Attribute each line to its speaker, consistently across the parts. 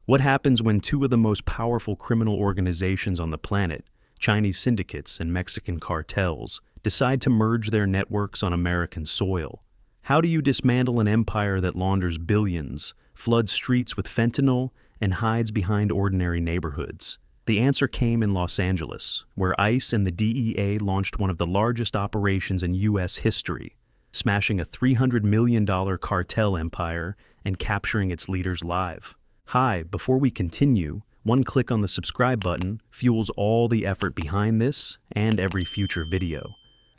Speaker 1: What happens when two of the most powerful criminal organizations on the planet, Chinese syndicates and Mexican cartels, decide to merge their networks on American soil? How do you dismantle an empire that launders billions, floods streets with fentanyl, and hides behind ordinary neighborhoods? The answer came in Los Angeles, where ICE and the DEA launched one of the largest operations in U.S. history, smashing a $300 million cartel empire and capturing its leaders live. Hi, before we continue, one click on the subscribe button fuels all the effort behind this and every future video.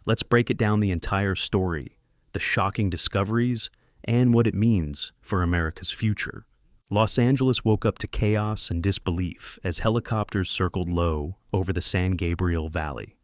Speaker 1: Let's break it down, the entire story, the shocking discoveries, and what it means for America's future. Los Angeles woke up to chaos and disbelief as helicopters circled low over the San Gabriel Valley.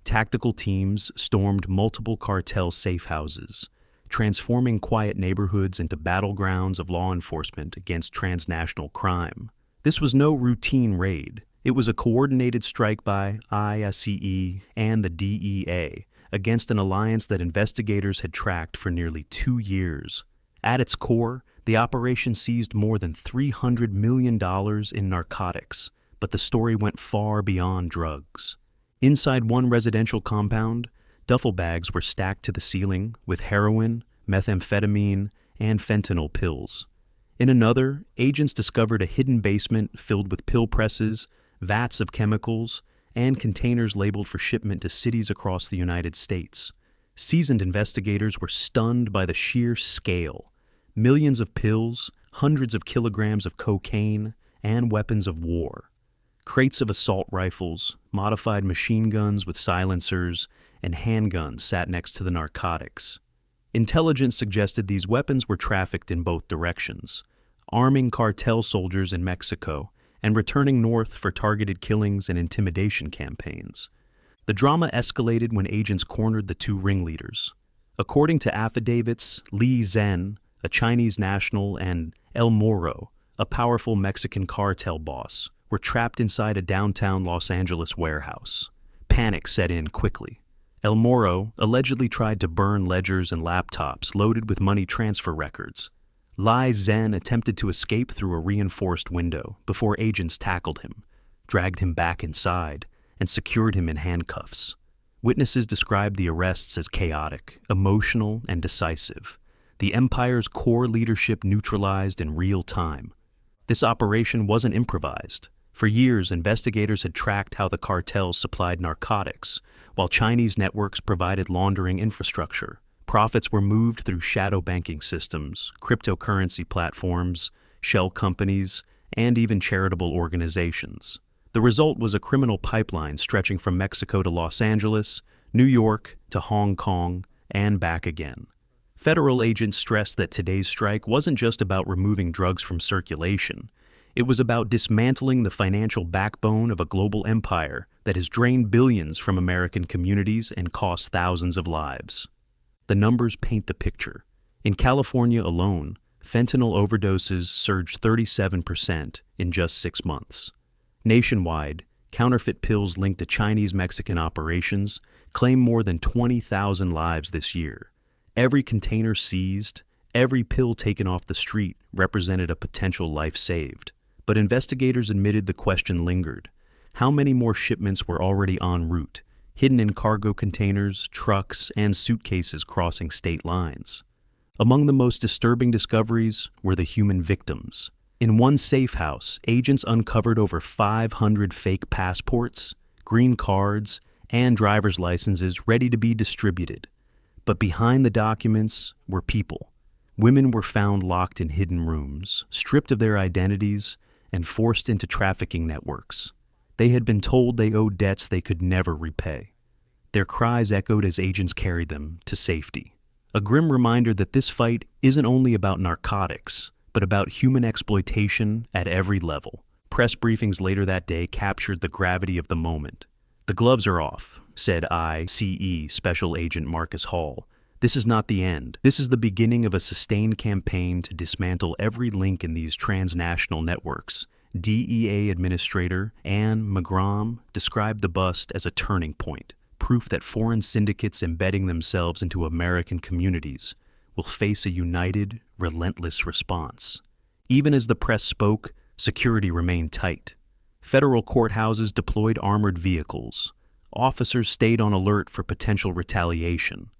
Speaker 1: Tactical teams stormed multiple cartel safe houses, transforming quiet neighborhoods into battlegrounds of law enforcement against transnational crime. This was no routine raid. It was a coordinated strike by ICE and the DEA against an alliance that investigators had tracked for nearly 2 years. At its core, the operation seized more than $300 million in narcotics, but the story went far beyond drugs. Inside one residential compound, duffel bags were stacked to the ceiling with heroin, methamphetamine, and fentanyl pills. In another, agents discovered a hidden basement filled with pill presses, vats of chemicals, and containers labeled for shipment to cities across the United States. Seasoned investigators were stunned by the sheer scale. Millions of pills, hundreds of kilograms of cocaine, and weapons of war. Crates of assault rifles, modified machine guns with silencers, and handguns sat next to the narcotics. Intelligence suggested these weapons were trafficked in both directions, arming cartel soldiers in Mexico and returning north for targeted killings and intimidation campaigns. The drama escalated when agents cornered the two ringleaders. According to affidavits, Li Zhen, a Chinese national, and El Moro, a powerful Mexican cartel boss, were trapped inside a downtown Los Angeles warehouse. Panic set in quickly. El Moro allegedly tried to burn ledgers and laptops loaded with money transfer records. Li Zhen attempted to escape through a reinforced window before agents tackled him, dragged him back inside, and secured him in handcuffs. Witnesses described the arrests as chaotic, emotional, and decisive. The empire's core leadership neutralized in real time. This operation wasn't improvised. For years, investigators had tracked how the cartels supplied narcotics, while Chinese networks provided laundering infrastructure. Profits were moved through shadow banking systems, cryptocurrency platforms, shell companies, and even charitable organizations. The result was a criminal pipeline stretching from Mexico to Los Angeles, New York to Hong Kong, and back again. Federal agents stressed that today's strike wasn't just about removing drugs from circulation. It was about dismantling the financial backbone of a global empire that has drained billions from American communities and cost thousands of lives. The numbers paint the picture. In California alone, fentanyl overdoses surged 37% in just 6 months. Nationwide, counterfeit pills linked to Chinese-Mexican operations claim more than 20,000 lives this year. Every container seized, every pill taken off the street represented a potential life saved. But investigators admitted the question lingered. How many more shipments were already en route, hidden in cargo containers, trucks, and suitcases crossing state lines? Among the most disturbing discoveries were the human victims. In one safe house, agents uncovered over 500 fake passports, green cards, and driver's licenses ready to be distributed. But behind the documents were people. Women were found locked in hidden rooms, stripped of their identities, and forced into trafficking networks. They had been told they owed debts they could never repay. Their cries echoed as agents carried them to safety. A grim reminder that this fight isn't only about narcotics, but about human exploitation at every level. Press briefings later that day captured the gravity of the moment. "The gloves are off," said ICE Special Agent Marcus Hall. "This is not the end. This is the beginning of a sustained campaign to dismantle every link in these transnational networks." DEA Administrator Anne McGrom described the bust as a turning point, proof that foreign syndicates embedding themselves into American communities will face a united, relentless response. Even as the press spoke, Security remained tight. Federal courthouses deployed armored vehicles. Officers stayed on alert for potential retaliation.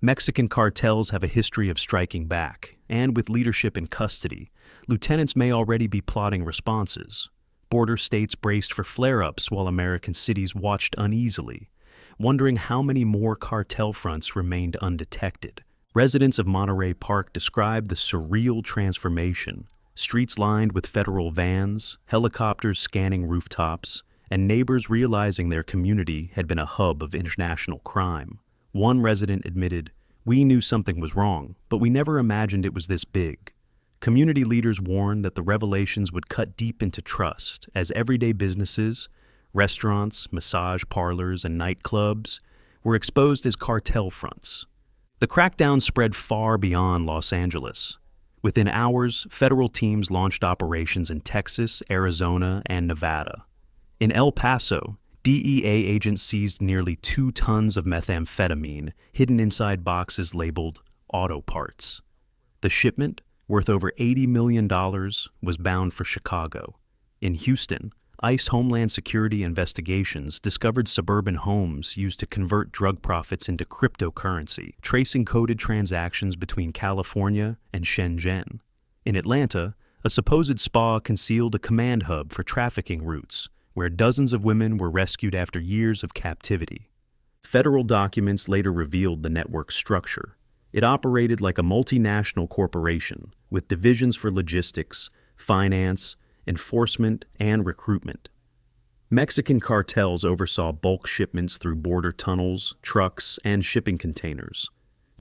Speaker 1: Mexican cartels have a history of striking back, and with leadership in custody, lieutenants may already be plotting responses. Border states braced for flare-ups while American cities watched uneasily, wondering how many more cartel fronts remained undetected. Residents of Monterey Park described the surreal transformation: streets lined with federal vans, helicopters scanning rooftops, and neighbors realizing their community had been a hub of international crime. One resident admitted, "We knew something was wrong, but we never imagined it was this big." Community leaders warned that the revelations would cut deep into trust as everyday businesses, restaurants, massage parlors, and nightclubs were exposed as cartel fronts. The crackdown spread far beyond Los Angeles. Within hours, federal teams launched operations in Texas, Arizona, and Nevada. In El Paso, DEA agents seized nearly 2 tons of methamphetamine hidden inside boxes labeled auto parts. The shipment, worth over $80 million, was bound for Chicago. In Houston, ICE Homeland Security investigations discovered suburban homes used to convert drug profits into cryptocurrency, tracing coded transactions between California and Shenzhen. In Atlanta, a supposed spa concealed a command hub for trafficking routes, where dozens of women were rescued after years of captivity. Federal documents later revealed the network's structure. It operated like a multinational corporation, with divisions for logistics, finance, enforcement, and recruitment. Mexican cartels oversaw bulk shipments through border tunnels, trucks, and shipping containers.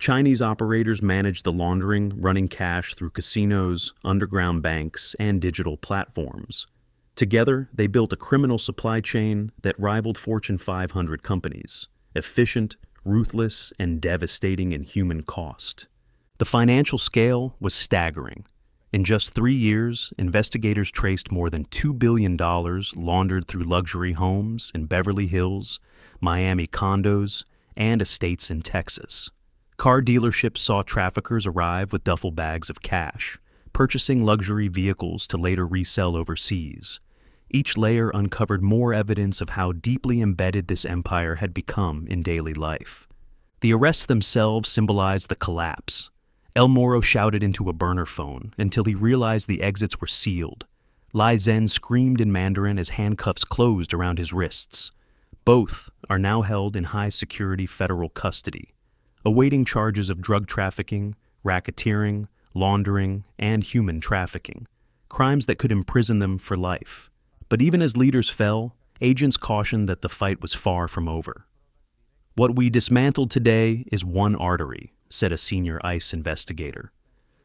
Speaker 1: Chinese operators managed the laundering, running cash through casinos, underground banks, and digital platforms. Together, they built a criminal supply chain that rivaled Fortune 500 companies, efficient, ruthless, and devastating in human cost. The financial scale was staggering. In just 3 years, investigators traced more than $2 billion laundered through luxury homes in Beverly Hills, Miami condos, and estates in Texas. Car dealerships saw traffickers arrive with duffel bags of cash, purchasing luxury vehicles to later resell overseas. Each layer uncovered more evidence of how deeply embedded this empire had become in daily life. The arrests themselves symbolized the collapse. El Moro shouted into a burner phone until he realized the exits were sealed. Lai Zhen screamed in Mandarin as handcuffs closed around his wrists. Both are now held in high-security federal custody, awaiting charges of drug trafficking, racketeering, laundering, and human trafficking, crimes that could imprison them for life. But even as leaders fell, agents cautioned that the fight was far from over. "What we dismantled today is one artery," said a senior ICE investigator.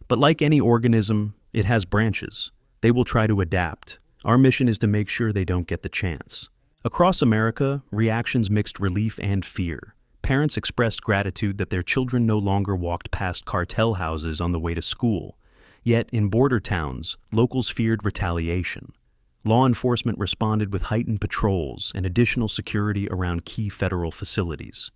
Speaker 1: "But like any organism, it has branches. They will try to adapt. Our mission is to make sure they don't get the chance." Across America, reactions mixed relief and fear. Parents expressed gratitude that their children no longer walked past cartel houses on the way to school. Yet, in border towns, locals feared retaliation. Law enforcement responded with heightened patrols and additional security around key federal facilities.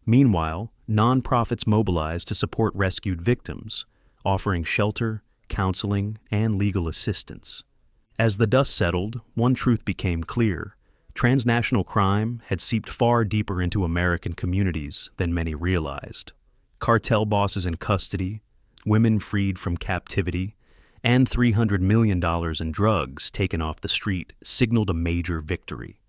Speaker 1: Meanwhile, nonprofits mobilized to support rescued victims, offering shelter, counseling, and legal assistance. As the dust settled, one truth became clear: transnational crime had seeped far deeper into American communities than many realized. Cartel bosses in custody, women freed from captivity, and $300 million in drugs taken off the street signaled a major victory.